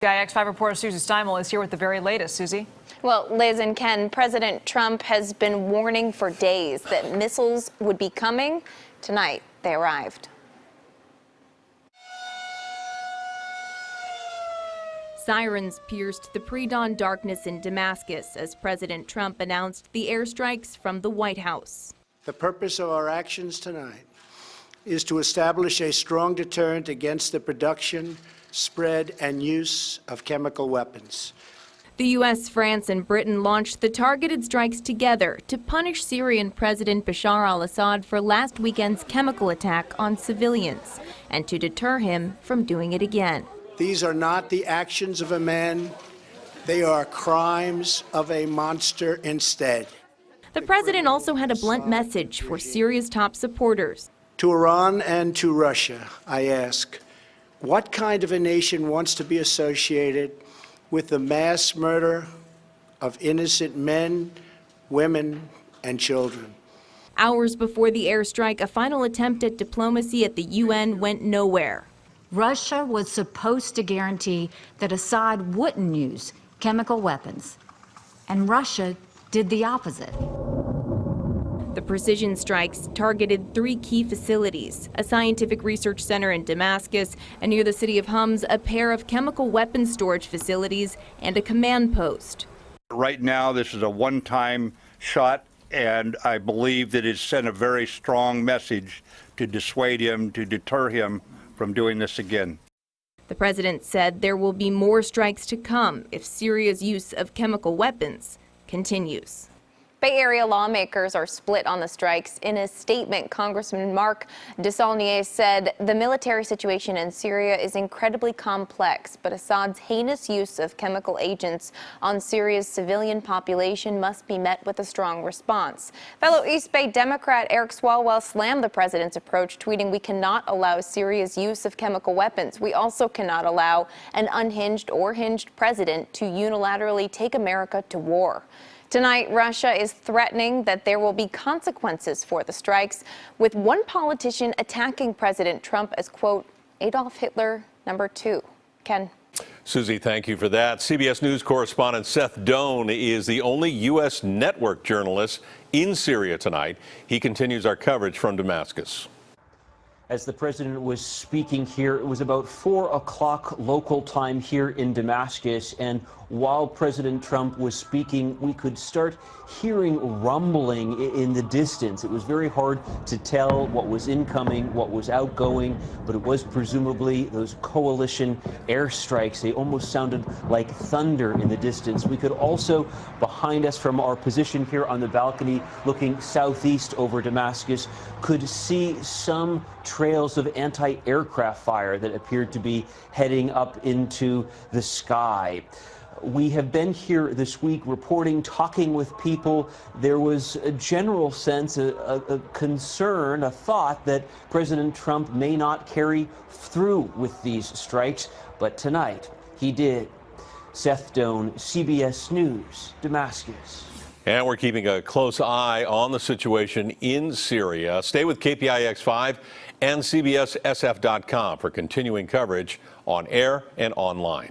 KPIX 5 reporter Susie Steimle is here with the very latest. Susie? Well, Liz and Ken, President Trump has been warning for days that missiles would be coming. Tonight, they arrived. Sirens pierced the pre-dawn darkness in Damascus as President Trump announced the airstrikes from the White House. The purpose of our actions tonight is to establish a strong deterrent against the production, spread, and use of chemical weapons. The U.S., France, and Britain launched the targeted strikes together to punish Syrian President Bashar Assad for last weekend's chemical attack on civilians and to deter him from doing it again. These are not the actions of a man. They are crimes of a monster instead. The president also had a blunt message for Syria's top supporters. To Iran and to Russia, I ask, what kind of a nation wants to be associated with the mass murder of innocent men, women, and children? Hours before the airstrike, a final attempt at diplomacy at the UN went nowhere. Russia was supposed to guarantee that Assad wouldn't use chemical weapons, and Russia did the opposite. The precision strikes targeted 3 key facilities, a scientific research center in Damascus, and near the city of Homs, a pair of chemical weapons storage facilities and a command post. Right now, this is a one-time shot, and I believe that it sent a very strong message to dissuade him, to deter him from doing this again. The president said there will be more strikes to come if Syria's use of chemical weapons continues. Bay Area lawmakers are split on the strikes. In a statement, Congressman Mark DeSaulnier said the military situation in Syria is incredibly complex, but Assad's heinous use of chemical agents on Syria's civilian population must be met with a strong response. Fellow East Bay Democrat Eric Swalwell slammed the president's approach, tweeting, "We cannot allow Syria's use of chemical weapons. We also cannot allow an unhinged or hinged president to unilaterally take America to war." Tonight, Russia is threatening that there will be consequences for the strikes, with one politician attacking President Trump as, quote, Adolf Hitler #2. Ken. Susie, thank you for that. CBS News correspondent Seth Doane is the only U.S. network journalist in Syria tonight. He continues our coverage from Damascus. As the president was speaking here, it was about 4 o'clock local time here in Damascus, and while President Trump was speaking, we could start hearing rumbling in the distance. It was very hard to tell what was incoming, what was outgoing, but it was presumably those coalition airstrikes. They almost sounded like thunder in the distance. We could also, behind us from our position here on the balcony, looking southeast over Damascus, could see some trails of anti-aircraft fire that appeared to be heading up into the sky. We have been here this week reporting, talking with people. There was a general sense, a concern, a thought that President Trump may not carry through with these strikes, but tonight he did. Seth Doane, CBS News, Damascus. And we're keeping a close eye on the situation in Syria. Stay with KPIX 5 and CBSSF.com for continuing coverage on air and online.